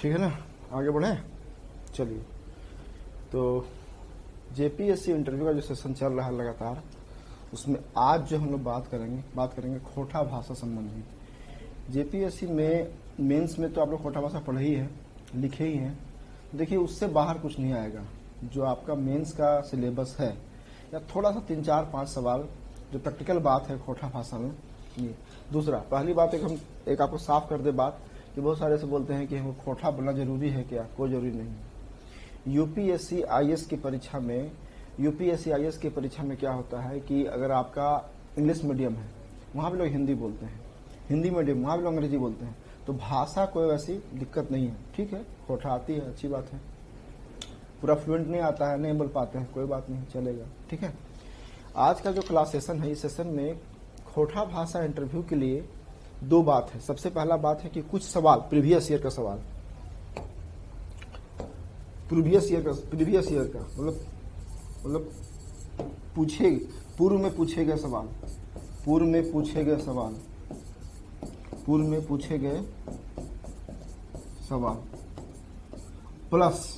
ठीक है ना, आगे बढ़े। चलिए, तो जेपीएससी इंटरव्यू का जो सेशन चल रहा है लगातार, उसमें आज जो हम लोग बात करेंगे खोटा भाषा संबंधी। जेपीएससी में मेंस में तो आप लोग खोटा भाषा पढ़े ही है, लिखे ही हैं। देखिए, उससे बाहर कुछ नहीं आएगा। जो आपका मेंस का सिलेबस है, या थोड़ा सा 3-4-5 सवाल जो प्रैक्टिकल बात है खोटा भाषा में, ये दूसरा। पहली बात एक आपको साफ कर दे बात कि बहुत सारे से बोलते हैं कि हमको खोटा बोलना जरूरी है क्या? कोई जरूरी नहीं है। यूपीएससी आईएएस की परीक्षा में क्या होता है कि अगर आपका इंग्लिश मीडियम है, वहाँ भी लोग हिंदी बोलते हैं, हिंदी मीडियम वहाँ भी लोग अंग्रेजी बोलते हैं, तो भाषा कोई वैसी दिक्कत नहीं है। ठीक है, खोटा आती है, अच्छी बात है। पूरा फ्लुएंट नहीं आता है, नहीं बोल पाते हैं, कोई बात नहीं, चलेगा। ठीक है, आज का जो क्लास सेशन है, इस सेशन में खोटा भाषा इंटरव्यू के लिए दो बात है। सबसे पहला बात है कि कुछ सवाल प्रीवियस ईयर का सवाल, प्रीवियस ईयर का मतलब पूर्व में पूछे गए सवाल प्लस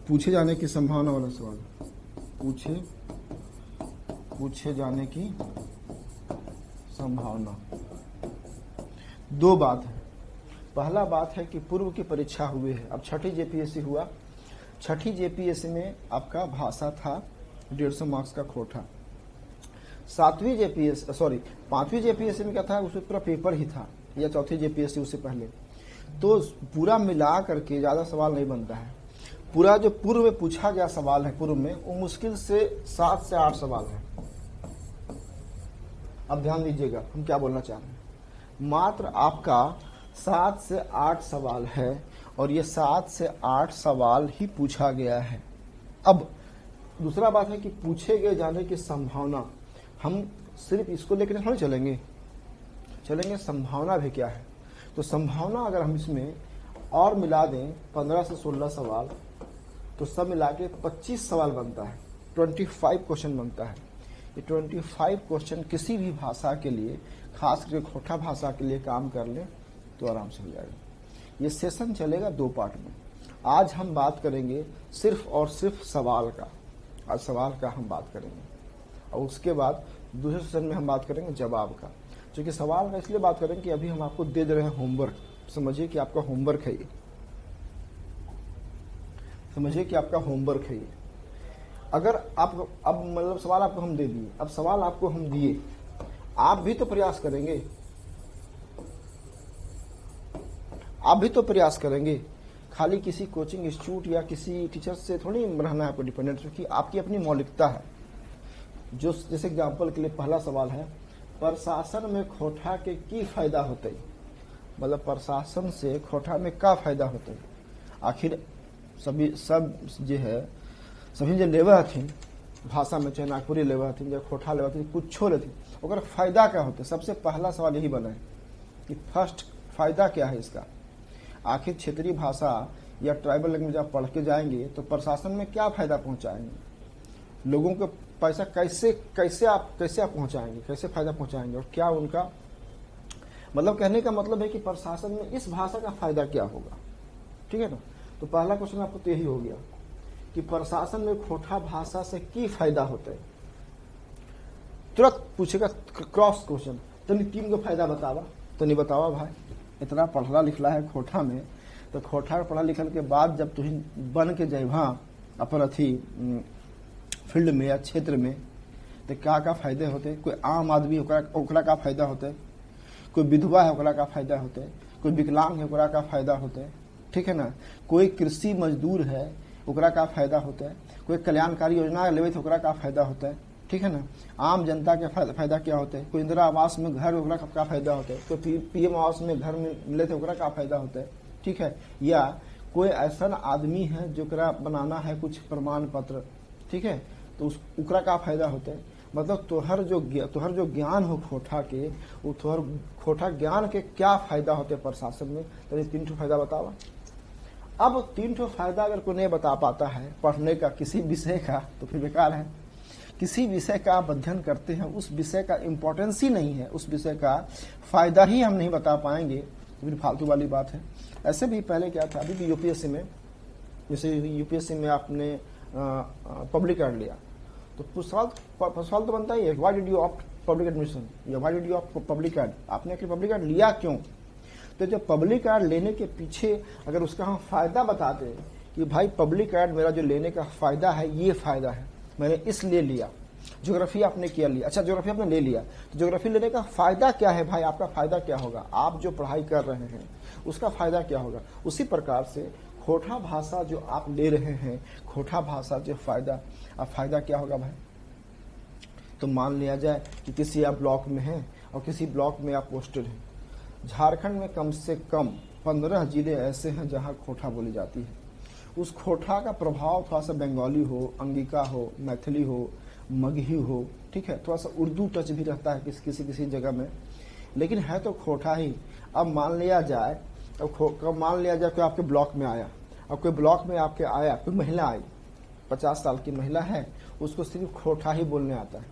पूछे जाने की संभावना वाला सवाल, पूछे जाने की संभावना। दो बात है। पहला बात है कि पूर्व की परीक्षा हुई है, अब छठी जेपीएससी हुआ। छठी जेपीएससी में आपका भाषा था 150 मार्क्स का खोटा। पांचवी जेपीएससी में क्या था, उसमें पूरा पेपर ही था, या चौथी जेपीएससी उससे पहले। तो पूरा मिला करके ज्यादा सवाल नहीं बनता है। पूरा जो पूर्व में पूछा गया सवाल है, पूर्व में वो मुश्किल से 7 से 8 सवाल है। अब ध्यान दीजिएगा हम क्या बोलना चाह रहे हैं। मात्र आपका 7 से 8 सवाल है, और ये 7 से 8 सवाल ही पूछा गया है। अब दूसरा बात है कि पूछे गए जाने की संभावना। हम सिर्फ इसको लेकर थोड़ी चलेंगे, संभावना भी क्या है। तो संभावना अगर हम इसमें और मिला दें 15 से 16 सवाल, तो सब मिला के 25 सवाल बनता है, 25 क्वेश्चन बनता है। ये 25 क्वेश्चन किसी भी भाषा के लिए, खास करके खोटा भाषा के लिए काम कर ले तो आराम से हो जाएगा। ये सेशन चलेगा 2 पार्ट में। आज हम बात करेंगे सिर्फ और सिर्फ सवाल का, आज सवाल का हम बात करेंगे, और उसके बाद दूसरे सेशन में हम बात करेंगे जवाब का। क्योंकि सवाल का इसलिए बात करेंगे कि अभी हम आपको दे रहे हैं होमवर्क। समझिए कि आपका होमवर्क है ये, अगर आप अब मतलब सवाल आपको हम दे दिए, अब सवाल आपको हम दिए, आप भी तो प्रयास करेंगे। खाली किसी कोचिंग इंस्टीट्यूट या किसी टीचर से थोड़ी रहना है आपको डिपेंडेंट, क्योंकि आपकी अपनी मौलिकता है। जो जैसे एग्जाम्पल के लिए पहला सवाल है, प्रशासन में खोटा के की फायदा होते, मतलब प्रशासन से खोटा में का फायदा होते। आखिर सभी जो लेवल हथिन भाषा में, चाहे नागपुरी लेवल हथिन, चाहे खोटा लेवल हथिन, कुछो लेथिन, ओकर फायदा क्या होते। सबसे पहला सवाल यही बना है कि फर्स्ट फायदा क्या है इसका। आखिर क्षेत्रीय भाषा या ट्राइबल लैंग्वेज आप पढ़ के जाएंगे तो प्रशासन में क्या फायदा पहुंचाएंगे, लोगों को पैसा कैसे आप पहुंचाएंगे, कैसे फायदा पहुंचाएंगे, और क्या उनका मतलब। कहने का मतलब है कि प्रशासन में इस भाषा का फायदा क्या होगा। ठीक है ना। तो पहला क्वेश्चन आपको तो यही हो गया कि प्रशासन में खोटा भाषा से की फायदा होता है। तुरंत पूछेगा क्रॉस क्वेश्चन, तनी 3 को फायदा बतावा, तो नहीं बतावा भाई, इतना पढ़ला लिखला है खोटा में, तो खोटा पढ़ा लिखल के बाद जब तुम बन के जाए वहाँ अपन अथी फील्ड में या क्षेत्र में, तो क्या फायदे होते। कोई आम आदमी ओकरा का फायदा होते, कोई विधवा है ओकरा का फायदा होते, कोई विकलांग है ओकरा का फायदा होते। ठीक है ना। कोई कृषि मजदूर है ओकरा का फायदा होता है, कोई कल्याणकारी योजना लेवे तो ओकरा का फायदा होता है। ठीक है ना। आम जनता के फायदा क्या होता है, कोई इंदिरा आवास में घर ओकरा का फायदा होता है, कोई पीएम आवास में घर मिले थे ओकरा का फायदा होता है। ठीक है। या कोई ऐसा आदमी है जो बनाना है कुछ प्रमाण पत्र, ठीक है, तो ओकरा का फायदा होता है। मतलब तोहर जो ज्ञान हो खोटा के, वो तोहर खोटा ज्ञान के क्या फायदा होते प्रशासन में, तो ये 3 फायदा बतावा। अब 3 फायदा अगर कोई नहीं बता पाता है पढ़ने का किसी विषय का, तो फिर बेकार है। किसी विषय का आप अध्ययन करते हैं, उस विषय का इंपॉर्टेंस ही नहीं है, उस विषय का फायदा ही हम नहीं बता पाएंगे, फिर फालतू वाली बात है। ऐसे भी पहले क्या था, अभी भी यूपीएससी में, जैसे यूपीएससी में आपने पब्लिक कार्ड लिया तो सवाल तो बनता ही है, why did you opt public admission या why did you opt public card, आपने आखिर पब्लिक कार्ड लिया क्यों। तो जब पब्लिक कार्ड लेने के पीछे अगर उसका हम फायदा बताते हैं कि भाई पब्लिक कार्ड मेरा जो लेने का फायदा है ये फायदा है, मैंने इसलिए लिया। ज्योग्राफी आपने किया लिया, अच्छा ज्योग्राफी आपने ले लिया, तो ज्योग्राफी लेने का फायदा क्या है भाई, आपका फायदा क्या होगा, आप जो पढ़ाई कर रहे हैं उसका फायदा क्या होगा। उसी प्रकार से खोटा भाषा जो आप ले रहे हैं, खोटा भाषा जो फायदा, अब फायदा क्या होगा भाई। तो मान लिया जाए कि किसी आप ब्लॉक में हैं और किसी ब्लॉक में आप पोस्टेड हैं। झारखंड में कम से कम 15 जिले ऐसे हैं जहां खोटा बोली जाती है। उस खोटा का प्रभाव थोड़ा सा बंगाली हो, अंगिका हो, मैथिली हो, मगही हो, ठीक है, थोड़ा सा उर्दू टच भी रहता है किसी जगह में, लेकिन है तो खोटा ही। अब मान लिया जाए कोई आपके ब्लॉक में आया, अब कोई ब्लॉक में आपके आया, कोई महिला आई, 50 साल की महिला है, उसको सिर्फ खोटा ही बोलने आता है।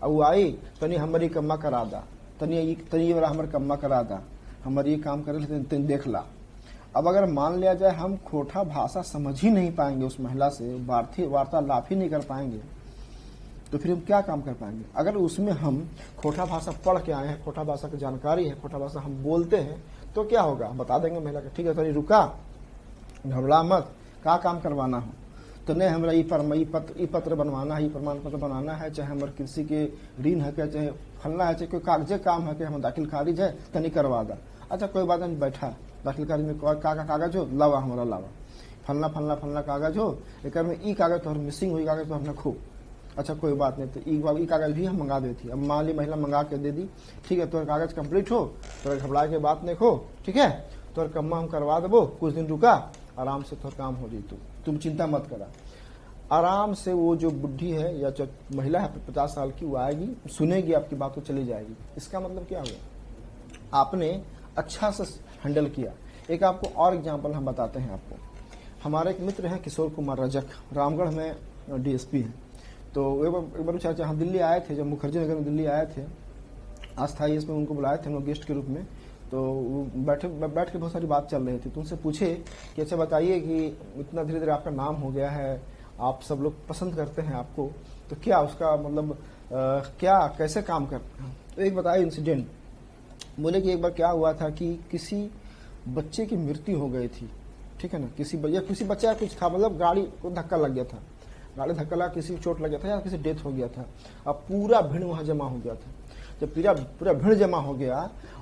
अब वो आई, तनी हमारी कम्मा करा दा, तनी वाला हमारे कम्मा करा दा, हमारे ये काम करे तनी देख ला। अब अगर मान लिया जाए हम खोटा भाषा समझ ही नहीं पाएंगे, उस महिला से वार्तालाप ही नहीं कर पाएंगे, तो फिर हम क्या काम कर पाएंगे। अगर उसमें हम खोटा भाषा पढ़ के आए हैं, खोटा भाषा की जानकारी है, खोटा भाषा हम बोलते हैं, तो क्या होगा, बता देंगे महिला को, ठीक है तनी रुका, घबरा मत, क्या काम करवाना हो, तो नहीं हमारा ई पत्र बनवाना है, ई प्रमाण पत्र बनाना है, चाहे हमारे कृषि के ऋण है क्या, चाहे फलना है, चाहे कोई कागजे काम है कि हम दाखिल खारिज है, तनी करवा दा। अच्छा कोई बात नहीं, बैठा दाखिल खारिज में कागज हो, लावा हमारा लावा, फलना कागज हो, एक में ई कागज तो मिसिंग हुई, कागज तो हमने खूब, अच्छा कोई बात नहीं, तो ई कागज भी हम मंगा देती। अब मान ली महिला मंगा के दे दी, ठीक है, तो कागज कंप्लीट हो, तो घबरा के बात नहीं हो, ठीक है, तो कम्मा हम करवा देबो, कुछ दिन रुका, आराम से थोड़ा काम हो जाए, तुम चिंता मत करा। आराम से वो जो बुढ़ी है या जो महिला है 50 साल की, वो आएगी, सुनेगी आपकी बात, तो चली जाएगी। इसका मतलब क्या हुआ, आपने अच्छा से हैंडल किया। एक आपको और एग्जांपल हम बताते हैं आपको। हमारे एक मित्र हैं किशोर कुमार रजक, रामगढ़ में डीएसपी हैं। तो एक बार चाचा हम दिल्ली आए थे, जब मुखर्जी नगर में दिल्ली आए थे, अस्थायी इसमें उनको बुलाए थे हम लोग गेस्ट के रूप में। तो बैठ के बहुत सारी बात चल रही थी, तो उनसे पूछे कि अच्छा बताइए कि इतना धीरे धीरे आपका नाम हो गया है, आप सब लोग पसंद करते हैं आपको, तो क्या उसका मतलब क्या कैसे काम करते हैं। तो एक बताया इंसिडेंट, बोले कि एक बार क्या हुआ था कि किसी बच्चे की मृत्यु हो गई थी, ठीक है ना, किसी बच्चा या कुछ था, मतलब गाड़ी को धक्का लग गया था, गाड़ी धक्का लगा, किसी को चोट लग गया था या किसी डेथ हो गया था। अब पूरा भीड़ वहां जमा हो गया था। जब पूरा भीड़ जमा हो गया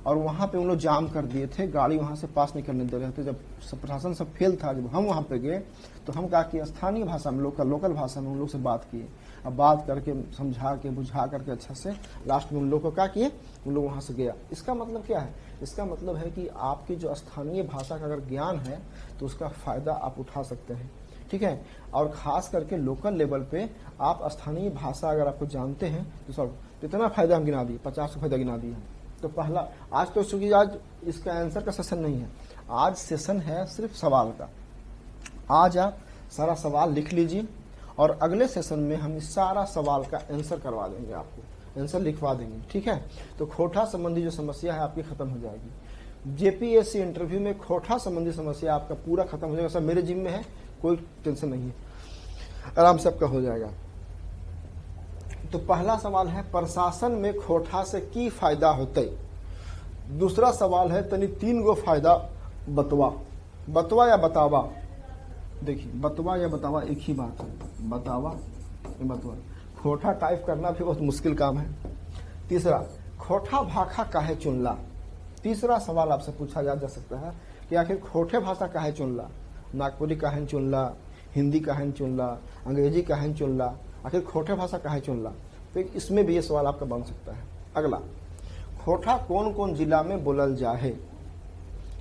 और वहां पे उन लोग जाम कर दिए थे, गाड़ी वहां से पास नहीं करने दे रहे थे। जब प्रशासन सब फेल था, जब हम वहां पे गए तो हम कहा कि स्थानीय भाषा में, लोकल भाषा में उन लोग से बात किए। अब बात करके समझा के बुझा करके अच्छा से लास्ट में उन लोग को क्या किए, उन लोग वहां से गया। इसका मतलब क्या है, इसका मतलब है कि आपकी जो स्थानीय भाषा का अगर ज्ञान है तो उसका फायदा आप उठा सकते हैं, ठीक है। और खास करके लोकल लेवल पे आप स्थानीय भाषा अगर आपको जानते हैं तो सब इतना फायदा हम गिना दिए, 50 फायदा गिना दिए हैं। तो पहला आज तो चूंकि आज इसका आंसर का सेशन नहीं है, आज सेशन है सिर्फ सवाल का। आज आप सारा सवाल लिख लीजिए और अगले सेशन में हम इस सारा सवाल का आंसर करवा देंगे, आपको आंसर लिखवा देंगे, ठीक है। तो खोटा संबंधी जो समस्या है आपकी खत्म हो जाएगी। जेपीएससी इंटरव्यू में खोटा संबंधी समस्या आपका पूरा खत्म हो जाएगा। सब मेरे जिम में है, कोई टेंशन नहीं है, आराम से आपका हो जाएगा। तो पहला सवाल है प्रशासन में खोटा से की फायदा होते। दूसरा सवाल है तनी 3 गो फायदा बतवा या बतावा। देखिए बतवा या बतावा एक ही बात है, बतावा खोटा टाइप करना भी बहुत मुश्किल काम है। तीसरा, खोटा भाषा काहे चुनला। तीसरा सवाल आपसे पूछा जा सकता है कि आखिर खोटे भाषा काहे चुनला, नागपुरी काहे चुनला, हिंदी काहे चुनला, अंग्रेजी काहे चुनला, आखिर खोटे भाषा काहे चुनला। तो इसमें भी ये सवाल आपका बन सकता है। अगला, खोटा कौन कौन जिला में बोलल जाए।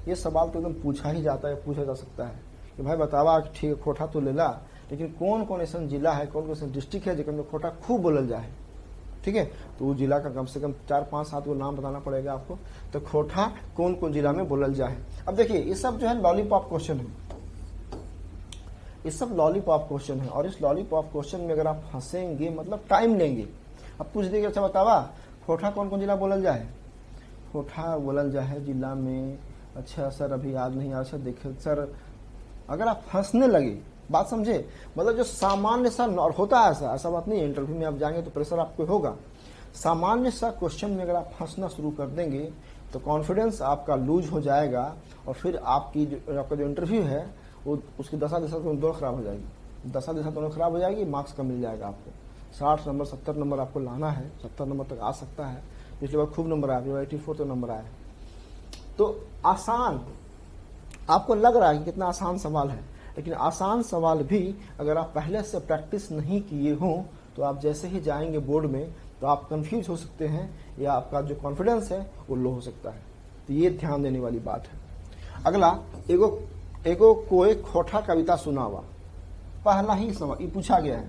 ये सवाल तो एकदम पूछा जा सकता है कि भाई बतावा, ठीक है खोटा तो लेला, लेकिन कौन कौन ऐसा जिला है, कौन कौन ऐसा डिस्ट्रिक्ट है जिसमें खोटा खूब बोलल जाए, ठीक है। तो वो जिला का कम से कम 4, 5, 7 को नाम बताना पड़ेगा आपको। तो खोटा कौन कौन जिला में बोलल जाए। अब देखिए ये सब जो है लॉलीपॉप क्वेश्चन है, ये सब लॉलीपॉप क्वेश्चन है। और इस लॉलीपॉप क्वेश्चन में अगर आप फंसेंगे मतलब टाइम लेंगे। अब पूछ देंगे अच्छा बतावा खोटा कौन कौन जिला बोलल जाए। खोटा बोलल जाए जिला में अच्छा सर अभी याद नहीं आ, अच्छा देखिए सर, अगर आप फंसने लगे, बात समझे, मतलब जो सामान्य सा और होता है ऐसा बात नहीं है, इंटरव्यू में आप जाएंगे तो प्रेशर आपको होगा, सामान्य सा क्वेश्चन में अगर आप फंसना शुरू कर देंगे तो कॉन्फिडेंस आपका लूज हो जाएगा और फिर आपका जो इंटरव्यू है वो उसकी दशा दोनों खराब हो जाएगी, दशा दोनों खराब हो जाएगी, मार्क्स कम मिल जाएगा आपको। 60 नंबर 70 नंबर आपको लाना है, 70 नंबर तक आ सकता है, पिछली बार खूब नंबर आया, 84 तो नंबर आया। तो आसान आपको लग रहा है कि कितना आसान सवाल है, लेकिन आसान सवाल भी अगर आप पहले से प्रैक्टिस नहीं किए हों तो आप जैसे ही जाएंगे बोर्ड में तो आप कंफ्यूज हो सकते हैं या आपका जो कॉन्फिडेंस है वो लो हो सकता है। तो ये ध्यान देने वाली बात है। अगला, एगो कोई खोटा कविता सुनावा, पहला ही सवाल ये पूछा गया है,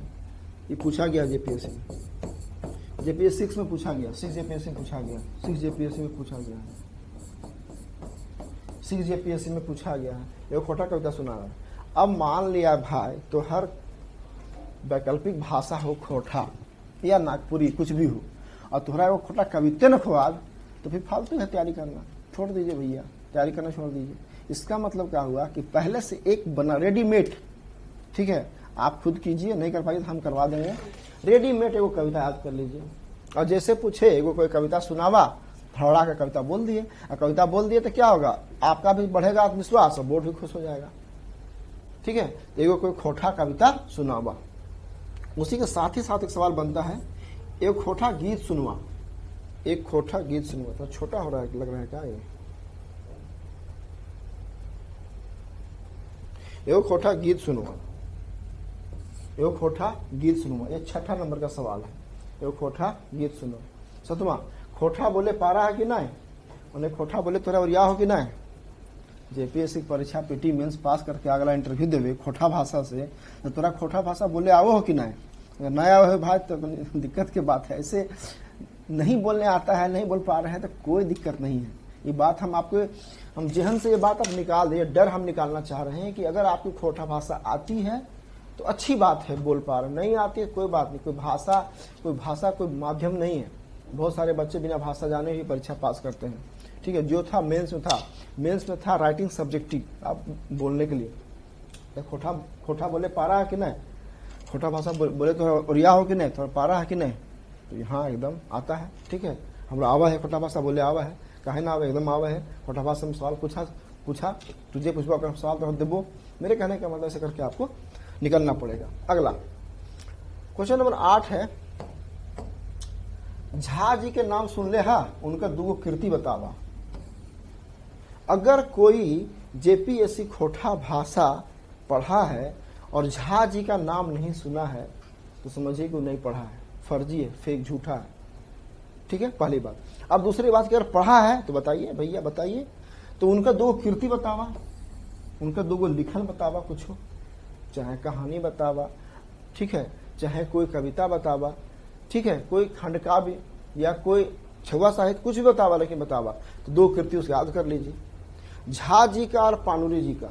ये पूछा गया जेपीएससी में, जेपीएससी 6 में पूछा गया, 6 जेपीएससी में पूछा गया, 6 जेपीएससी में पूछा गया है, 6 जेपीएससी में पूछा गया है, एगो खोटा कविता सुना रहा है। अब मान लिया भाई तो हर वैकल्पिक भाषा हो खोटा या नागपुरी कुछ भी हो और तुम्हारा वो खोटा कविता न खुआद तो फिर फालतू है तैयारी करना, छोड़ दीजिए भैया, तैयारी करना छोड़ दीजिए। इसका मतलब क्या हुआ कि पहले से एक बना रेडीमेड, ठीक है, आप खुद कीजिए, नहीं कर पाइए तो हम करवा देंगे, रेडीमेड एगो कविता याद कर लीजिए और जैसे पूछे एगो कोई कविता सुनावा, फड़ा का कविता बोल दिए, और कविता बोल दिए तो क्या होगा, आपका भी बढ़ेगा आत्मविश्वास और बोर्ड भी खुश हो जाएगा। ठीक है, एगो कोई खोटा कविता सुनावा। उसी के साथ ही साथ एक सवाल बनता है, एक खोटा गीत सुनवा, एक खोटा गीत सुनवा। तो छोटा हो रहा है, लग रहा है क्या ये, एगो खोटा गीत सुनवा, एगो खोटा गीत सुनवा, ये 6ठा नंबर का सवाल है, एगो खोटा गीत सुनो। सतवा, खोटा बोले पारा है कि नहीं, उन्हें खोटा बोले तोरा ओरिया हो कि नहीं। जेपीएससी परीक्षा पीटी मेंस पास करके अगला इंटरव्यू देवे खोटा भाषा से, तो तोरा खोटा भाषा बोले आवो हो कि नहीं, अगर नया हो भाई तो दिक्कत की बात है। ऐसे नहीं बोलने आता है, नहीं बोल पा रहे हैं तो कोई दिक्कत नहीं है। ये बात हम जहन से ये बात आप निकाल दे, डर हम निकालना चाह रहे हैं कि अगर आपको खोटा भाषा आती है तो अच्छी बात है, बोल पा रहे, नहीं आती है कोई बात नहीं, कोई भाषा कोई माध्यम नहीं है। बहुत सारे बच्चे बिना भाषा जाने ही परीक्षा पास करते हैं। ठीक है, जो था मेंस में था राइटिंग सब्जेक्टिव आप बोलने के लिए, तो खोटा बोले पारा है कि नहीं, खोटा भाषा बोले तो ओरिया हो कि नहीं, थोड़ा पारा है कि नहीं, तो यहाँ एकदम आता है। ठीक है, हमरा आवा है खोटा भाषा बोले आवा है, काहे ना आवे, एकदम आवा है। खोटा भाषा में सवाल पूछा तुझे पूछबो अपना सवाल तो देबो, मेरे कहने का मतलब ऐसे करके आपको निकलना पड़ेगा। अगला क्वेश्चन नंबर 8 है, झा जी के नाम सुन ले हा, उनका दूगो कृति बतावा। अगर कोई जेपीएससी खोटा भाषा पढ़ा है और झा जी का नाम नहीं सुना है तो समझिए कि नहीं पढ़ा है, फर्जी है, फेक, झूठा है। ठीक है, पहली बात। अब दूसरी बात कि अगर पढ़ा है तो बताइए भैया, बताइए तो उनका दो कृति बतावा, उनका दो लिखन बतावा, कुछ हो, चाहे कहानी बतावा, ठीक है, चाहे कोई कविता बतावा, ठीक है, कोई खंड काव्य या कोई छुआ साहित्य, कुछ भी बतावा, लेकिन बतावा तो दो कृति उसके याद कर लीजिए, झा जी का और पानुरी जी का।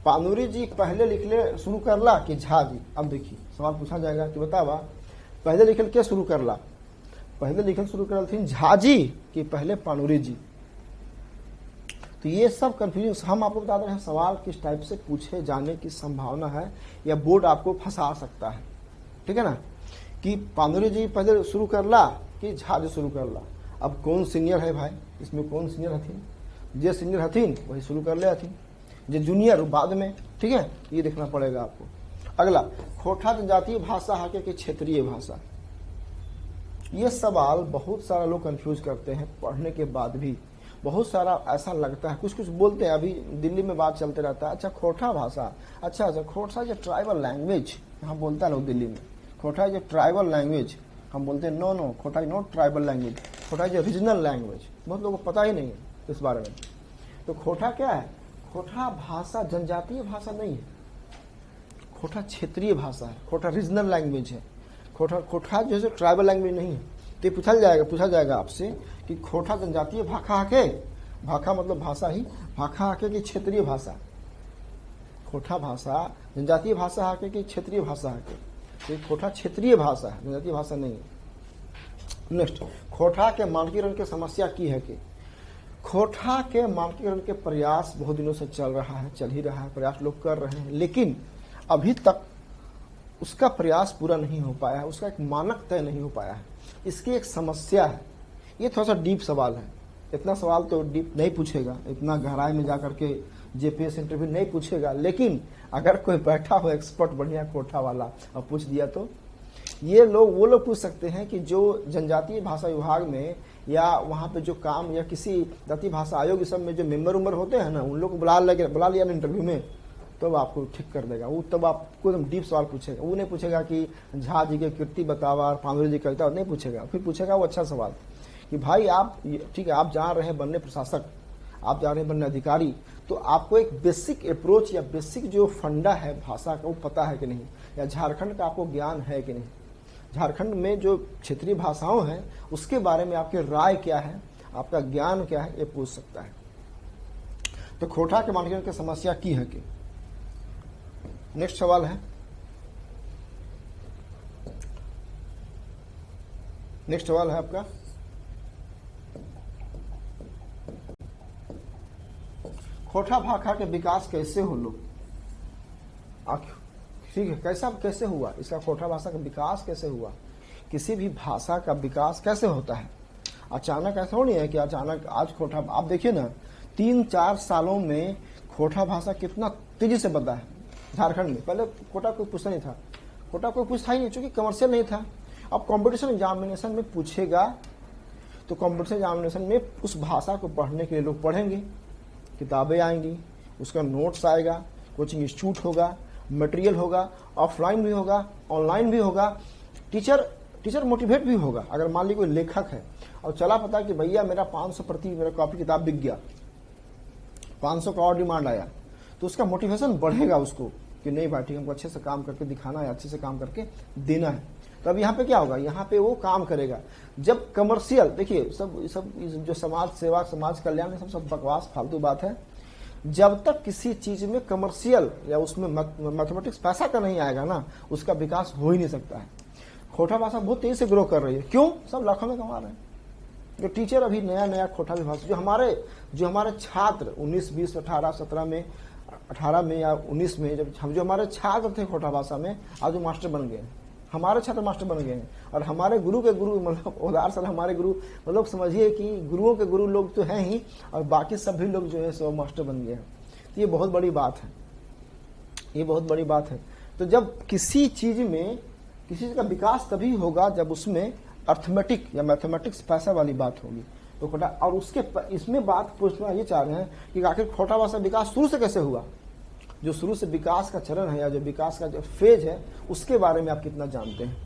पानुरी जी पहले लिखले शुरू करला कि झा जी। अब देखिए सवाल पूछा जाएगा कि बतावा पहले लिखल क्या शुरू करला, पहले लिखल शुरू करल थी झा जी कि पहले पानुरी जी। तो ये सब कंफ्यूजन हम आपको बता रहे हैं, सवाल किस टाइप से पूछे जाने की संभावना है या बोर्ड आपको फंसा सकता है। ठीक है ना, कि पानुरी जी पहले शुरू करला कि झा जी शुरू करला। अब कौन सीनियर है भाई इसमें, कौन सीनियर हथिन, जे सीनियर हथिन वही शुरू कर ले हथिन, जे जूनियर बाद में। ठीक है, ये देखना पड़ेगा आपको। अगला, खोटा जनजातीय भाषा है कि क्षेत्रीय भाषा। ये सवाल बहुत सारा लोग कंफ्यूज करते हैं, पढ़ने के बाद भी बहुत सारा ऐसा लगता है, कुछ बोलते हैं। अभी दिल्ली में बात चलते रहता है, अच्छा खोटा भाषा, अच्छा खोटा जो ट्राइबल लैंग्वेज यहाँ बोलता है लोग दिल्ली में, खोटा जो ट्राइबल लैंग्वेज हम बोलते हैं, नो खोटा इज नॉट ट्राइबल लैंग्वेज, खोटा जो रीजनल लैंग्वेज। बहुत लोगों को पता ही नहीं है इस बारे में। तो खोटा क्या है, खोटा भाषा जनजातीय भाषा नहीं है, खोटा क्षेत्रीय भाषा है, खोटा रीजनल लैंग्वेज है। खोटा जो है ट्राइबल लैंग्वेज नहीं है। तो पूछा जाएगा आपसे कि खोटा जनजातीय भाषा है, भाषा मतलब भाषा ही, भाषा है कि क्षेत्रीय भाषा, खोटा भाषा जनजातीय भाषा है कि क्षेत्रीय भाषा है। तो खोटा क्षेत्रीय भाषा है, जनजातीय भाषा नहीं है। नेक्स्ट, खोटा के मानकीकरण की समस्या की है कि खोटा के मानकीकरण के प्रयास बहुत दिनों से चल रहा है, चल ही रहा है, प्रयास लोग कर रहे हैं, लेकिन अभी तक उसका प्रयास पूरा नहीं हो पाया है, उसका एक मानक तय नहीं हो पाया है। इसकी एक समस्या है। ये थोड़ा सा डीप सवाल है, इतना सवाल तो डीप नहीं पूछेगा, इतना गहराई में जाकर के जेपीएस इंटरव्यू नहीं पूछेगा, लेकिन अगर कोई बैठा हो एक्सपर्ट बढ़िया कोठा वाला और पूछ दिया तो ये लोग वो लोग पूछ सकते हैं कि जो जनजातीय भाषा विभाग में या वहाँ पे जो काम या किसी जातीय भाषा आयोग सब में जो मेंबर उम्बर होते हैं ना, उन लोग को बुला लिया ना इंटरव्यू में, तो आपको ठीक कर देगा वो। तब आपको एकदम डीप सवाल पूछेगा, वो नहीं पूछेगा कि झा जी के कीर्ति बतावा और पांडुरंग जी कविता, नहीं पूछेगा। फिर पूछेगा वो अच्छा सवाल कि भाई आप ठीक है, आप जा रहे हैं बनने प्रशासक, आप जा रहे हैं बनने अधिकारी, तो आपको एक बेसिक अप्रोच या बेसिक जो फंडा है भाषा का वो पता है कि नहीं, या झारखंड का आपको ज्ञान है कि नहीं, झारखंड में जो क्षेत्रीय भाषाओं हैं उसके बारे में आपकी राय क्या है, आपका ज्ञान क्या है, ये पूछ सकता है। तो खोटा के मानकीकरण की समस्या की है कि नेक्स्ट सवाल है, नेक्स्ट सवाल है आपका, खोटा भाषा के विकास कैसे हो लो, ठीक है, कैसे हुआ इसका, खोटा भाषा का विकास कैसे हुआ, किसी भी भाषा का विकास कैसे होता है। अचानक ऐसा नहीं है कि अचानक आज खोटा, आप देखिए ना 3-4 सालों में खोटा भाषा कितना तेजी से बढ़ा है झारखंड में। पहले खोटा कोई पूछता नहीं था, खोटा कोई पूछता ही नहीं, चूंकि कमर्शियल नहीं था। अब कंपटीशन एग्जामिनेशन में पूछेगा तो कंपटीशन एग्जामिनेशन में उस भाषा को पढ़ने के लिए लोग पढ़ेंगे, किताबें आएंगी, उसका नोट्स आएगा, कोचिंग इंस्टीट्यूट होगा, मटेरियल होगा, ऑफलाइन भी होगा, ऑनलाइन भी होगा, टीचर मोटिवेट भी होगा। अगर मान ली कोई लेखक है और चला पता कि भैया मेरा 500 प्रति मेरा कॉपी किताब बिक गया, 500 का और डिमांड आया, तो उसका मोटिवेशन बढ़ेगा उसको कि नहीं भाई ठीक, हमको अच्छे से काम करके दिखाना है, अच्छे से काम करके देना है। तो अब यहाँ पे क्या होगा, यहाँ पे वो काम करेगा। जब कमर्शियल, देखिए सब जो समाज सेवा, समाज कल्याण, सब बकवास फालतू बात है। जब तक किसी चीज में कमर्शियल या उसमें मैथमेटिक्स पैसा का नहीं आएगा ना, उसका विकास हो ही नहीं सकता है। खोटा भाषा बहुत तेजी से ग्रो कर रही है, क्यों? सब लाखों में कमा रहे हैं। जो टीचर अभी नया खोटा भाषा, जो हमारे छात्र 19, 20, 18, 17 में, 18 में या 19 में, जो हमारे छात्र थे खोटा भाषा में, आज वो मास्टर बन गए, हमारे छात्र मास्टर बन गए हैं। और हमारे गुरु के गुरु, मतलब उदार सर हमारे गुरु, मतलब समझिए कि गुरुओं के गुरु लोग तो हैं ही, और बाकी सभी लोग जो है सो मास्टर बन गए हैं। तो ये बहुत बड़ी बात है, ये बहुत बड़ी बात है। तो जब किसी चीज में, किसी चीज का विकास तभी होगा जब उसमें अर्थमेटिक या मैथमेटिक्स पैसा वाली बात होगी। तो खोटा, और उसके इसमें बात पूछना ये चाह रहे हैं कि आखिर खोटा भाषा विकास शुरू से कैसे हुआ, जो शुरू से विकास का चरण है या जो विकास का जो फेज है, उसके बारे में आप कितना जानते हैं।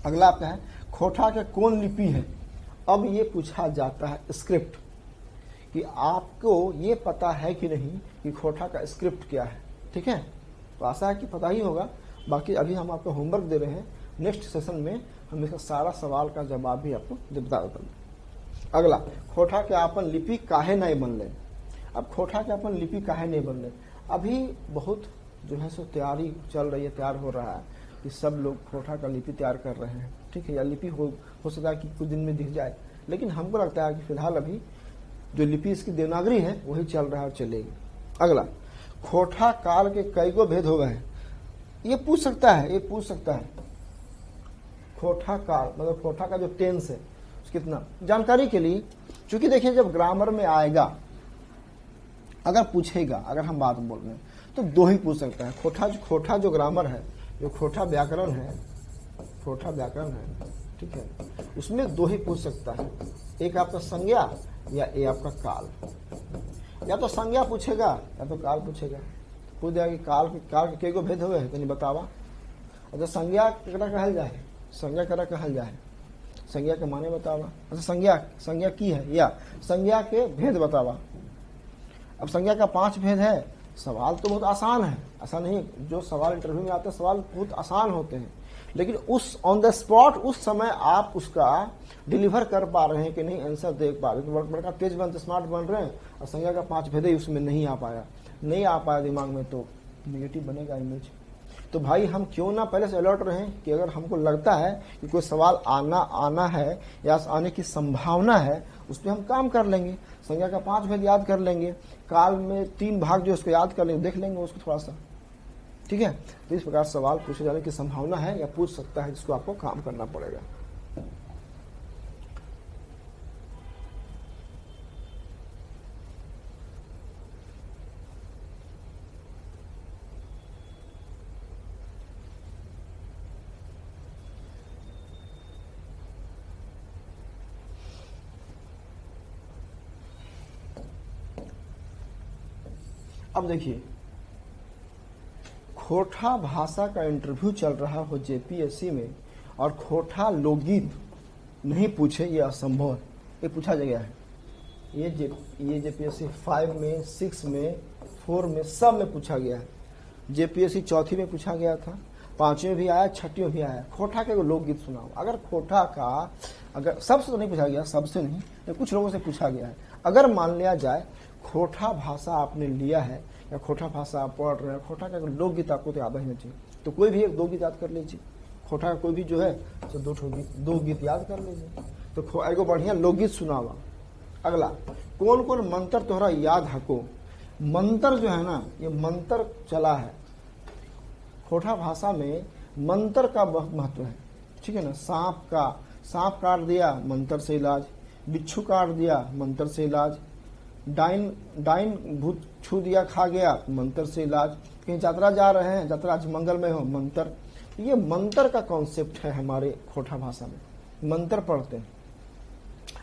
अगला आपका है, खोटा के कौन लिपि है। अब ये पूछा जाता है स्क्रिप्ट, कि आपको ये पता है कि नहीं कि खोटा का स्क्रिप्ट क्या है। ठीक है, तो आशा है कि पता ही होगा। बाकी अभी हम आपको होमवर्क दे रहे हैं, नेक्स्ट सेशन में हम इसका सारा सवाल का जवाब भी आपको बता देते हैं। अगला, खोटा के आपन लिपि काहे नहीं बनले। अब खोटा के अपन लिपि काहे नहीं बनले, अभी बहुत जो है सो तैयारी चल रही है, तैयार हो रहा है कि सब लोग खोटा का लिपि तैयार कर रहे हैं। ठीक है, या लिपि हो सकता है कि कुछ दिन में दिख जाए, लेकिन हमको लगता है कि फिलहाल अभी जो लिपि इसकी देवनागरी है वही चल रहा है और चलेगी। अगला, खोटा काल के कई गो भेद हो गए हैं। ये पूछ सकता है, ये पूछ सकता है खोटा काल मतलब खोटा का जो टेंस है कितना, जानकारी के लिए। चूंकि देखिए जब ग्रामर में आएगा, अगर पूछेगा, अगर हम बात बोल रहे हैं तो दो ही पूछ सकता है। खोटा जो ग्रामर है, जो खोटा व्याकरण है, ठीक है, उसमें दो ही पूछ सकता है, एक आपका संज्ञा या एक आपका काल। या तो संज्ञा पूछेगा या तो काल पूछेगा। पूछ दिया कि काल के केगो भेद हुए है, तो नहीं बतावा। अच्छा, संज्ञा केकरा कहल जाए, संज्ञा केकरा कहल जाए, संज्ञा के माने बतावा। अच्छा, संज्ञा की है, या संज्ञा के भेद बतावा। अब संज्ञा का 5 भेद है। सवाल तो बहुत आसान है, ऐसा नहीं, जो सवाल इंटरव्यू में आते हैं सवाल बहुत आसान होते हैं, लेकिन उस ऑन द स्पॉट उस समय आप उसका डिलीवर कर पा रहे हैं कि नहीं, आंसर देख पा रहे हैं। तो बड़का तेज बनते स्मार्ट बन रहे हैं, और संज्ञा का 5 भेद ही उसमें नहीं आ पाया दिमाग में, तो निगेटिव बनेगा इमेज। तो भाई हम क्यों ना पहले से अलर्ट रहें कि अगर हमको लगता है कि कोई सवाल आना है या आने की संभावना है, उस पर हम काम कर लेंगे। संज्ञा का 5 भेद याद कर लेंगे, काल में 3 भाग जो उसको याद कर लेंगे, देख लेंगे उसको थोड़ा सा, ठीक है। तो इस प्रकार सवाल पूछे जाने की संभावना है या पूछ सकता है, जिसको आपको काम करना पड़ेगा। अब देखिए, खोटा भाषा का इंटरव्यू चल रहा हो जेपीएससी में और खोटा लोकगीत नहीं पूछे, ये असंभव है। ये पूछा गया है, ये जेपीएससी 5 में, 6 में, 4 में, सब में पूछा गया है। जेपीएससी 4थी में पूछा गया था, 5वीं में भी आया, 6वीं में भी आया। खोटा के लोकगीत सुनाओ। अगर खोटा का, अगर सबसे तो नहीं पूछा गया, सबसे नहीं, तो कुछ लोगों से पूछा गया है। अगर मान लिया जाए खोटा भाषा आपने लिया है या खोटा भाषा आप पढ़ रहे हैं, खोटा का लोकगीत आपको तो याद ही नहीं चाहिए, तो कोई भी 1-2 गीत याद कर लीजिए। खोटा का कोई भी जो है तो 2 गीत याद कर लीजिए, तो एगो बढ़िया लोकगीत सुनावा। अगला, कौन कौन मंत्र तोहरा याद हको। मंत्र जो है ना, ये मंत्र चला है खोटा भाषा में, मंत्र का बहुत महत्व है, ठीक है ना। सांप काट दिया, मंत्र से इलाज। बिच्छू काट दिया, मंत्र से इलाज। डाइन भूत छू दिया, खा गया, मंत्र से इलाज। कहीं यात्रा जा रहे हैं, यात्रा आज मंगल में हो, मंत्र। ये मंत्र का कॉन्सेप्ट है हमारे खोटा भाषा में। मंत्र पढ़ते हैं,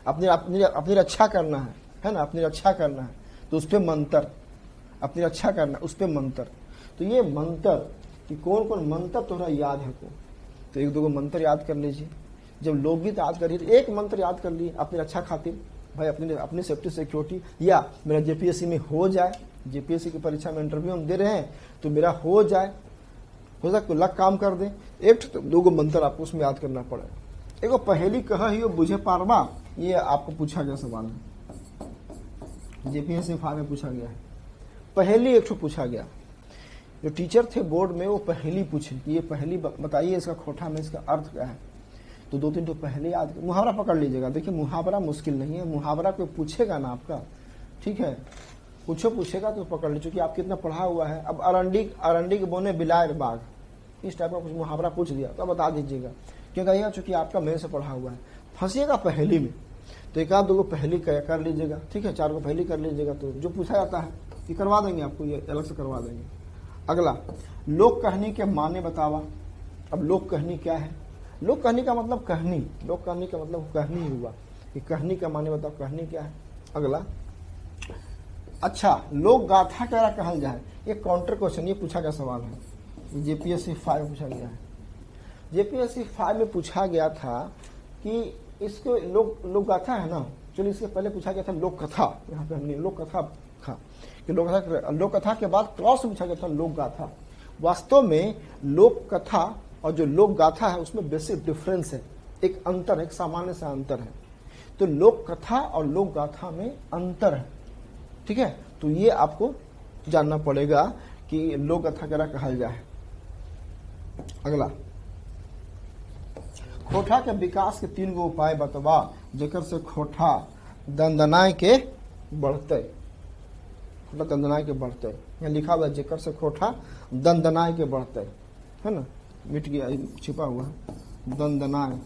अपनी रक्षा करना है ना, अपनी रक्षा करना है तो उस पर मंत्र, अपनी रक्षा करना उस पर मंत्र। तो ये मंत्र कि कौन कौन मंत्र तोहरा याद है को, तो 1-2 मंत्र याद कर लीजिए। जब लोकगीत याद करिए तो एक मंत्र याद कर लिए अपनी रक्षा खातिर, भाई अपनी सेफ्टी सिक्योरिटी, या मेरा जेपीएससी में हो जाए, जेपीएससी की परीक्षा में इंटरव्यू हम दे रहे हैं तो मेरा हो जाए, हो सकता तो लक काम कर दे। 1-2 मंत्र आपको उसमें याद करना पड़ेगा। एगो पहेली कहा ही बुझे पारवा, ये आपको पूछा गया सवाल है, जेपीएससी 5 में पूछा गया है। पहेली 1 पूछा गया, जो टीचर थे बोर्ड में वो पहेली पूछे कि ये पहेली बताइए, इसका खोटा में इसका अर्थ क्या है। तो 2-3 पहले याद, मुहावरा पकड़ लीजिएगा। देखिए मुहावरा मुश्किल नहीं है, मुहावरा कोई पूछेगा ना आपका, ठीक है, कुछ पूछेगा तो पकड़ लीजिए कि आप कितना पढ़ा हुआ है। अब अरंडी के बोने बिलायर बाघ, इस टाइप का कुछ मुहावरा पूछ दिया तो बता दीजिएगा, क्यों कहिएगा चूंकि आपका मेरे से पढ़ा हुआ है। फंसिएगा पहेली में तो 1-2 पहेली कर लीजिएगा, ठीक है, 4 पहेली कर लीजिएगा, तो जो पूछा जाता है ये करवा देंगे आपको, ये अलग से करवा देंगे। अगला, लोक कहनी के माने बतावा। अब लोक कहनी क्या है? लोक कहनी का मतलब कहनी, लोक कहनी का मतलब कहनी हुआ कि कहनी का माने बताओ, कहनी क्या है। अगला, अच्छा लोक गाथा क्या कहल जाए, ये काउंटर क्वेश्चन, ये पूछा गया सवाल है, जेपीएससी 5 में पूछा गया है। जेपीएससी 5 में पूछा गया था कि इसको लोक गाथा है ना, चलिए इसके पहले पूछा गया था लोक कथा, यहाँ पे हमने लोक कथा था कि लोक कथा के बाद क्रॉस पूछा गया था लोक गाथा। वास्तव में लोक कथा और जो लोक गाथा है उसमें बेसिक डिफरेंस है, एक अंतर है, एक सामान्य सा अंतर है। तो लोक कथा और लोक गाथा में अंतर है, ठीक है, तो ये आपको जानना पड़ेगा कि लोक कथा क्या कहल जाए। अगला, खोटा के विकास के 3 गो उपाय बतवा जेकर से खोटा दंदनाय के बढ़ते, खोटा दंदनाय के बढ़ते, यहाँ लिखा हुआ है जेकर से खोटा दंदनाय के बढ़ते, है ना, मिट गया, छिपा हुआ है, दंदनाय,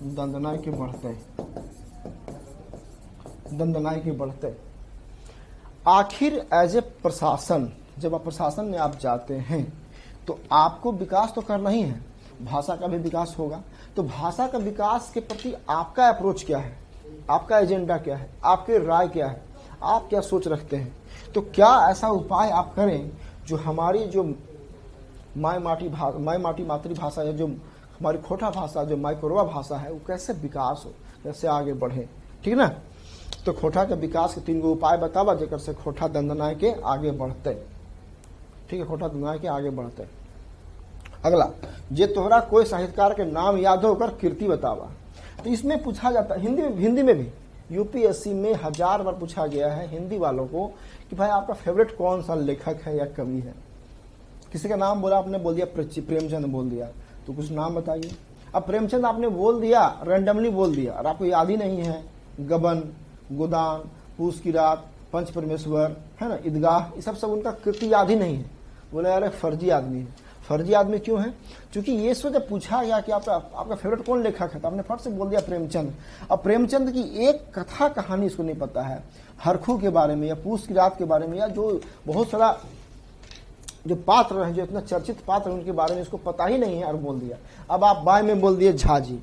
दंदनाय के बढ़ते, दंदनाय के बढ़ते। आखिर एज ए प्रशासन, जब आप प्रशासन में आप जाते हैं तो आपको विकास तो करना ही है, भाषा का भी विकास होगा। तो भाषा का विकास के प्रति आपका अप्रोच क्या है, आपका एजेंडा क्या है, आपकी राय क्या है, आप क्या सोच रखते हैं। तो क्या ऐसा उपाय आप करें जो हमारी जो माय माटी मातृभाषा या जो हमारी खोटा भाषा, जो माइक्रोवा भाषा है, वो कैसे विकास हो, कैसे आगे बढ़े, ठीक है ना। तो खोटा के विकास के 3 गो उपाय बतावा जेकर से खोटा दंदनाय के आगे बढ़ते, ठीक है, खोटा दंदनाय के आगे बढ़ते। अगला, जे तोहरा कोई साहित्यकार के नाम याद होकर कीर्ति बतावा। तो इसमें पूछा जाता है हिंदी में भी यूपीएससी में 1000 बार पूछा गया है हिंदी वालों को कि भाई आपका फेवरेट कौन सा लेखक है या कवि है। किसी का नाम बोला, आपने बोल दिया प्रेमचंद बोल दिया, तो कुछ नाम बताइए। अब प्रेमचंद आपने बोल दिया, रैंडमली बोल दिया और आपको याद ही नहीं है, गबन, गोदान, पूस की रात, पंच परमेश्वर, है ना, ईदगाह, ये सब उनका कृति याद ही नहीं है। बोले यार फर्जी आदमी है। फर्जी आदमी क्यों है? क्योंकि ये सो जब पूछा गया कि आपका फेवरेट कौन लेखक है, तो आपने फट से बोल दिया प्रेमचंद। अब प्रेमचंद की एक कथा कहानी इसको नहीं पता है, हरखू के बारे में या पूस की रात के बारे में, या जो बहुत सारा जो पात्र हैं, जो इतना चर्चित पात्र हैं, उनके बारे में इसको पता ही नहीं है और बोल दिया। अब आप बाय में बोल दिए झा जी।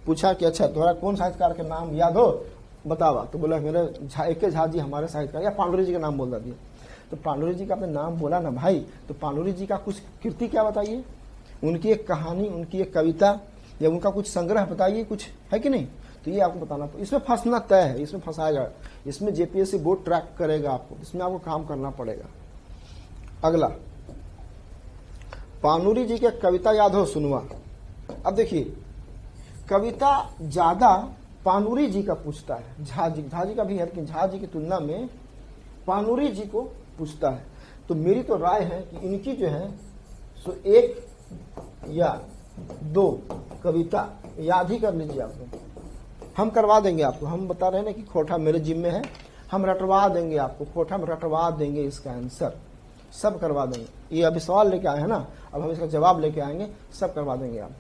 पूछा कि अच्छा तुम्हारा कौन साहित्यकार के नाम याद हो, बतावा, तो बोला मेरे एक झा जी हमारे साहित्यकार, या पांडुरंग जी का नाम बोल दिया। तो पांडुरंग जी का आपने नाम बोला ना भाई, तो पांडुरंग जी का कुछ कृति क्या बताइए, उनकी एक कहानी, उनकी एक कविता या उनका कुछ संग्रह बताइए, कुछ है कि नहीं? तो ये आपको बताना, इसमें फंसना तय है, इसमें फंसाएगा, इसमें जेपीएससी बोर्ड ट्रैक करेगा आपको, इसमें आपको काम करना पड़ेगा। अगला, पानुरी जी की कविता याद हो, सुनवा। अब देखिए कविता ज्यादा पानुरी जी का पूछता है, झा जी का भी है, लेकिन झा जी की तुलना में पानुरी जी को पूछता है। तो मेरी तो राय है कि इनकी जो है सो 1 या 2 कविता याद ही कर लीजिए आप लोग, हम करवा देंगे आपको। हम बता रहे हैं ना कि खोटा मेरे जिम्मे है, हम रटवा देंगे आपको, खोटा में रटवा देंगे इसका आंसर, सब करवा देंगे। ये अभी सवाल लेके आए हैं ना, अब हम इसका जवाब लेके आएंगे, सब करवा देंगे आप।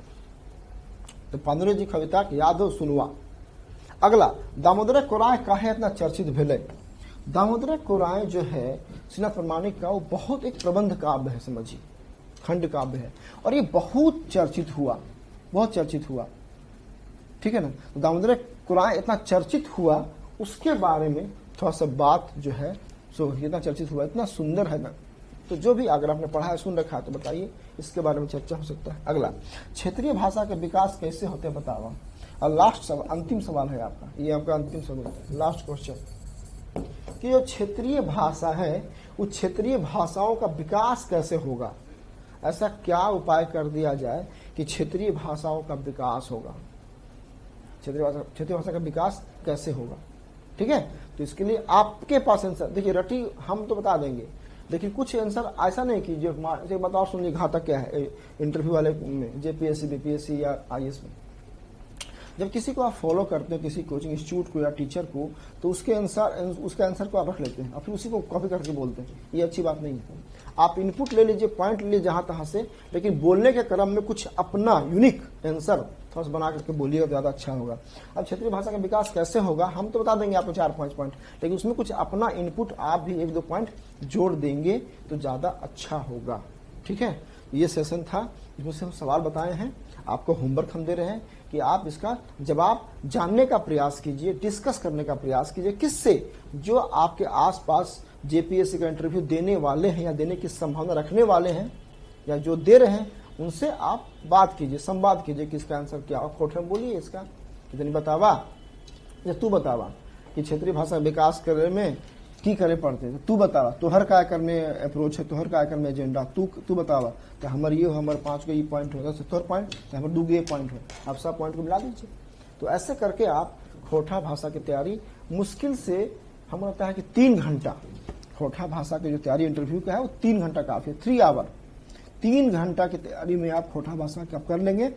तो पांडुरंग जी कविता याद हो, सुनवा। अगला, दामोदर कोराय काहे इतना चर्चित भेले। दामोदर कोराय जो है श्रीनाथ प्रामाणिक का, वो बहुत एक प्रबंध काव्य है, समझिए खंड काव्य है, और ये बहुत चर्चित हुआ, बहुत चर्चित हुआ, ठीक है ना। तो दामोदर कोराय इतना चर्चित हुआ, उसके बारे में थोड़ा सा बात जो है सो इतना चर्चित हुआ, इतना सुंदर है ना। तो जो भी अगर आपने पढ़ा है, सुन रखा है, तो बताइए, इसके बारे में चर्चा हो सकता है। अगला, क्षेत्रीय भाषा के विकास कैसे होते हैं बताओ। और लास्ट सवाल, अंतिम सवाल है आपका, ये आपका अंतिम सवाल, लास्ट क्वेश्चन, कि जो क्षेत्रीय भाषा है, उस क्षेत्रीय भाषाओं का विकास कैसे होगा। ऐसा क्या उपाय कर दिया जाए कि क्षेत्रीय भाषाओं का विकास होगा, क्षेत्रीय भाषा का विकास कैसे होगा, ठीक है। तो इसके लिए आपके पास आंसर, देखिए रटी हम तो बता देंगे, लेकिन कुछ आंसर ऐसा नहीं कि जो बताओ, सुनिए घातक क्या है इंटरव्यू वाले में, जेपीएससी बीपीएससी या आईएएस में। जब किसी को आप फॉलो करते हो, किसी कोचिंग इंस्टीट्यूट को या टीचर को, तो उसके आंसर को आप रख लेते हैं और फिर उसी को कॉपी करके बोलते हैं, ये अच्छी बात नहीं है। आप इनपुट ले लीजिए, पॉइंट ले लीजिए जहां तहां से, लेकिन बोलने के क्रम में कुछ अपना यूनिक आंसर थोड़ा सा बना करके बोलिएगा, ज्यादा अच्छा होगा। अब क्षेत्रीय भाषा का विकास कैसे होगा, हम तो बता देंगे आपको 4-5 पॉइंट, लेकिन उसमें कुछ अपना इनपुट आप भी 1-2 पॉइंट जोड़ देंगे तो ज्यादा अच्छा होगा, ठीक है। ये सेशन था जिसमें हम सवाल बताए हैं, आपको होमवर्क हम दे रहे हैं कि आप इसका जवाब जानने का प्रयास कीजिए, डिस्कस करने का प्रयास कीजिए, किससे, जो आपके आसपास जेपीएससी का इंटरव्यू देने वाले हैं या देने की संभावना रखने वाले हैं या जो दे रहे हैं, उनसे आप बात कीजिए, संवाद कीजिए कि इसका आंसर क्या, और खोटे में बोलिए इसका कितनी बतावा, या तू बतावा कि क्षेत्रीय भाषा विकास करने में की करे पड़ते, तू बतावा, तोहर काय करने अप्रोच है, तोहर काय करने एजेंडा, तू बतावा, तो हमर ये हमर 5 ये पॉइंट हो, तोहर पॉइंट, तो हमर 2 ये पॉइंट हो, आप सब पॉइंट को मिला दीजिए। तो ऐसे करके आप खोटा भाषा की तैयारी मुश्किल से, हमें लगता है कि 3 घंटा, खोटा भाषा की जो तैयारी इंटरव्यू का है वो 3 घंटा काफी है, 3 आवर, 3 घंटा की तैयारी में आप खोटा भाषा कब कर लेंगे,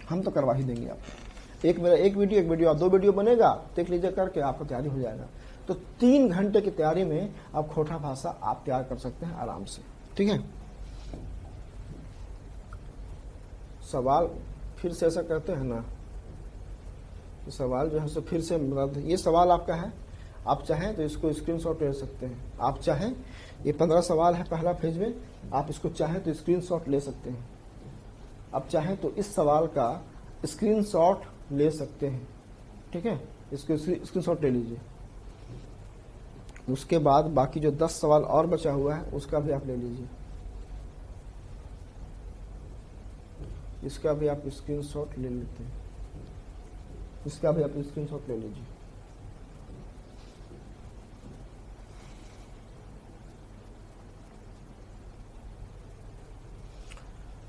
हम तो करवा ही देंगे आप। एक वीडियो और 2 वीडियो बनेगा, देख लीजिए करके आपका तैयारी हो जाएगा। तो 3 घंटे की तैयारी में आप खोटा भाषा आप तैयार कर सकते हैं आराम से, ठीक है। सवाल फिर से ऐसा करते हैं ना, तो सवाल जो है सो फिर से, ये सवाल आपका है, आप चाहें तो इसको स्क्रीनशॉट ले सकते हैं, आप चाहें, ये 15 सवाल है पहला फेज में, आप इसको चाहें तो स्क्रीनशॉट ले सकते हैं, आप चाहें तो इस सवाल का स्क्रीनशॉट ले सकते हैं, ठीक है, इसको स्क्रीनशॉट ले लीजिए। उसके बाद बाकी जो 10 सवाल और बचा हुआ है उसका भी आप ले लीजिए, इसका भी आप स्क्रीनशॉट ले लेते हैं, इसका भी आप स्क्रीनशॉट ले लीजिए।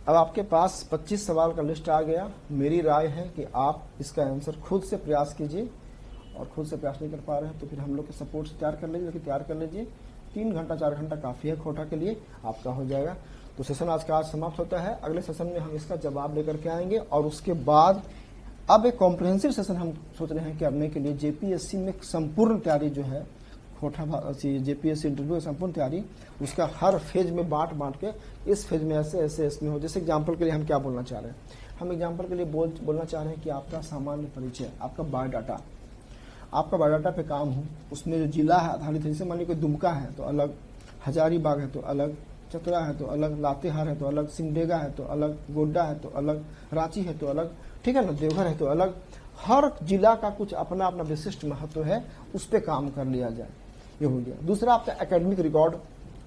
अब आपके पास 25 सवाल का लिस्ट आ गया। मेरी राय है कि आप इसका आंसर खुद से प्रयास कीजिए, और खुद से प्रयास नहीं कर पा रहे हैं तो फिर हम लोग के सपोर्ट से तैयार कर लीजिए, लेकिन तैयार कर लीजिए। 3 घंटा 4 घंटा काफ़ी है खोटा के लिए, आपका हो जाएगा। तो सेशन आज का आज समाप्त होता है। अगले सेशन में हम इसका जवाब लेकर के आएंगे और उसके बाद अब एक कॉम्प्रिहेंसिव सेशन हम सोच रहे हैं करने के लिए जेपीएससी में संपूर्ण तैयारी जो है जेपीएससी इंटरव्यू की संपूर्ण तैयारी उसका हर फेज में बांट के इस फेज में ऐसे इसमें हो। जैसे एग्जाम्पल के लिए हम क्या बोलना चाह रहे हैं, हम एग्जाम्पल के लिए बोलना चाह रहे हैं कि आपका सामान्य परिचय, आपका बायोडाटा पे काम हो, उसमें जो जिला है आधारित, जैसे मान लीजिए कोई दुमका है तो अलग, हजारीबाग है तो अलग, चतरा है तो अलग, लातेहार है तो अलग, सिमडेगा है तो अलग, गोड्डा है तो अलग, रांची है तो अलग, ठीक है ना, देवघर है तो अलग। हर जिला का कुछ अपना अपना विशिष्ट महत्व है, उस पर काम कर लिया जाए। ये हो गया। दूसरा आपका एकेडमिक रिकॉर्ड,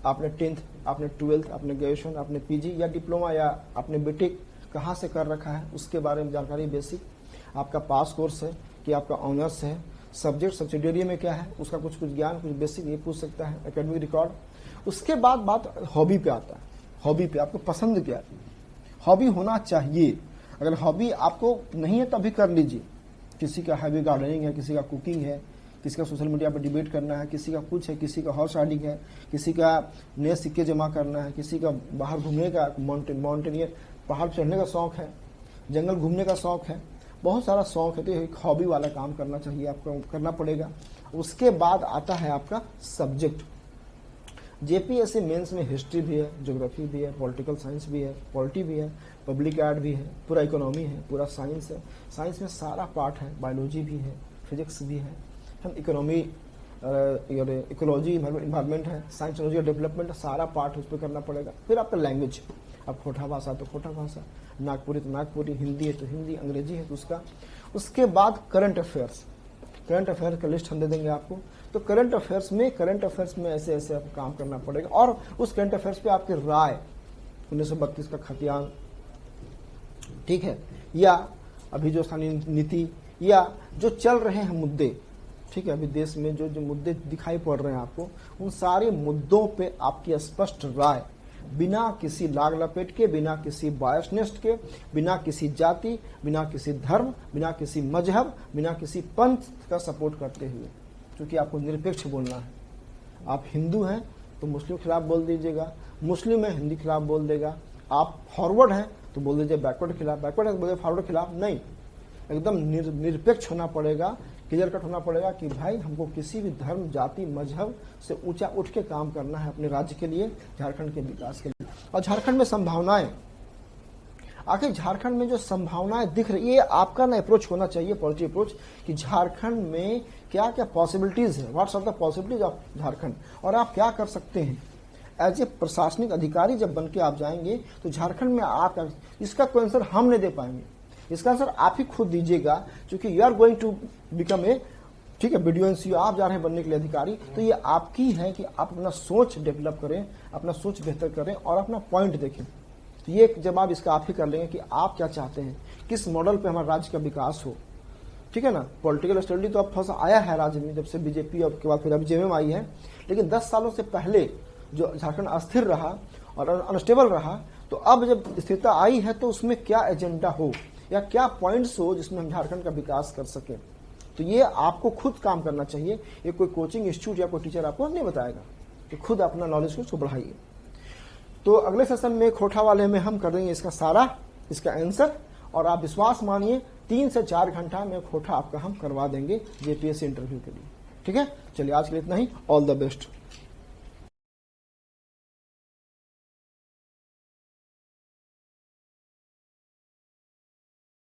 आपने 10th, आपने 12th, आपने ग्रेजुएशन, आपने पीजी या डिप्लोमा या आपने बीटेक कहाँ से कर रखा है उसके बारे में जानकारी बेसिक, आपका पास कोर्स है कि आपका ऑनर्स है, सब्जेक्ट सब्सिडियरी में क्या है उसका कुछ ज्ञान, कुछ बेसिक ये पूछ सकता है एकेडमिक रिकॉर्ड। उसके बाद बात हॉबी पे आता है। हॉबी पे आपको पसंद क्या है, हॉबी होना चाहिए। अगर हॉबी आपको नहीं है तभी कर लीजिए। किसी का हॉबी गार्डनिंग है, किसी का कुकिंग है, किसी का सोशल मीडिया पर डिबेट करना है, किसी का कुछ है, किसी का हॉर्स राइडिंग है, किसी का नए सिक्के जमा करना है, किसी का बाहर घूमने का माउंटेनियर पहाड़ चढ़ने का शौक है, जंगल घूमने का शौक है, बहुत सारा शौक है। तो एक हॉबी वाला काम करना चाहिए, आपको करना पड़ेगा। उसके बाद आता है आपका सब्जेक्ट। जेपीएससी मेंस में हिस्ट्री भी है, ज्योग्राफी भी है, पॉलिटिकल साइंस भी है, पॉलिटी भी है, पब्लिक एड भी है, पूरा इकोनॉमी है, पूरा साइंस है। साइंस में सारा पार्ट है, बायोलॉजी भी है, फिजिक्स भी है, हम इकोनॉमी इकोलॉजी इन्वायरमेंट है, साइंस टेक्नोलॉजी डेवलपमेंट, सारा पार्ट उस पर करना पड़ेगा। फिर आपका लैंग्वेज, अब खोटा भाषा तो खोटा भाषा, नागपुरी तो नागपुरी, हिंदी है तो हिंदी, अंग्रेजी है तो उसका। उसके बाद करंट अफेयर्स का लिस्ट हम दे देंगे आपको। तो करंट अफेयर्स में ऐसे ऐसे आपको काम करना पड़ेगा और उस करंट अफेयर्स पे आपकी राय, 1932 का खतियान, ठीक है, या अभी जो स्थानीय नीति या जो चल रहे हैं मुद्दे, ठीक है, अभी देश में जो मुद्दे दिखाई पड़ रहे हैं आपको, उन सारे मुद्दों पे आपकी स्पष्ट राय, बिना किसी लाग लपेट के, बिना किसी बायसनेस के, बिना किसी जाति, बिना किसी धर्म, बिना किसी मजहब, बिना किसी पंथ का सपोर्ट करते हुए, क्योंकि आपको निरपेक्ष बोलना है। आप हिंदू हैं तो मुस्लिम खिलाफ बोल दीजिएगा, मुस्लिम है हिंदी खिलाफ बोल देगा, आप फॉरवर्ड हैं तो बोल दीजिए बैकवर्ड के खिलाफ, बैकवर्ड है तो बोलिए फॉरवर्ड के खिलाफ। नहीं, एकदम निरपेक्ष होना पड़ेगा, क्लियर कट होना पड़ेगा कि भाई हमको किसी भी धर्म, जाति, मजहब से ऊंचा उठ के काम करना है अपने राज्य के लिए, झारखंड के विकास के लिए। और झारखंड में संभावनाएं, आखिर झारखंड में जो संभावनाएं दिख रही है, ये आपका ना अप्रोच होना चाहिए, पॉजिटिव अप्रोच, कि झारखंड में क्या क्या पॉसिबिलिटीज है, what's are the possibilities of Jharkhand, और आप क्या कर सकते हैं। एज ए प्रशासनिक अधिकारी जब बन के आप जाएंगे तो झारखंड में आप, इसका कोई आंसर हम नहीं दे पाएंगे, इसका आंसर आप ही खुद दीजिएगा, क्योंकि you are going to become a, ठीक है, BDO आप जा रहे हैं बनने के लिए अधिकारी। तो ये आपकी है कि आप अपना सोच डेवलप करें, अपना सोच बेहतर करें और अपना पॉइंट देखें। तो ये जवाब इसका आप ही कर लेंगे कि आप क्या चाहते हैं, किस मॉडल पे हमारे राज्य का विकास हो, ठीक है ना। पॉलिटिकल स्टडी तो अब थोड़ा सा आया है राज्य में, जब से बीजेपी और के बाद फिर अभी JMM आई है, लेकिन 10 सालों से पहले जो झारखंड अस्थिर रहा और अनस्टेबल रहा, तो अब जब स्थिरता आई है तो उसमें क्या एजेंडा हो या क्या पॉइंट्स हो जिसमें हम झारखंड का विकास कर सके। तो ये आपको खुद काम करना चाहिए, ये कोई कोचिंग इंस्टीट्यूट या कोई टीचर आपको नहीं बताएगा, तो खुद अपना नॉलेज को बढ़ाइए। तो अगले सेशन में खोटा वाले में हम कर देंगे इसका आंसर, और आप विश्वास मानिए 3 से 4 घंटा में खोटा आपका हम करवा देंगे जेपीएससी इंटरव्यू के लिए, ठीक है। चलिए आज के लिए इतना ही, ऑल द बेस्ट।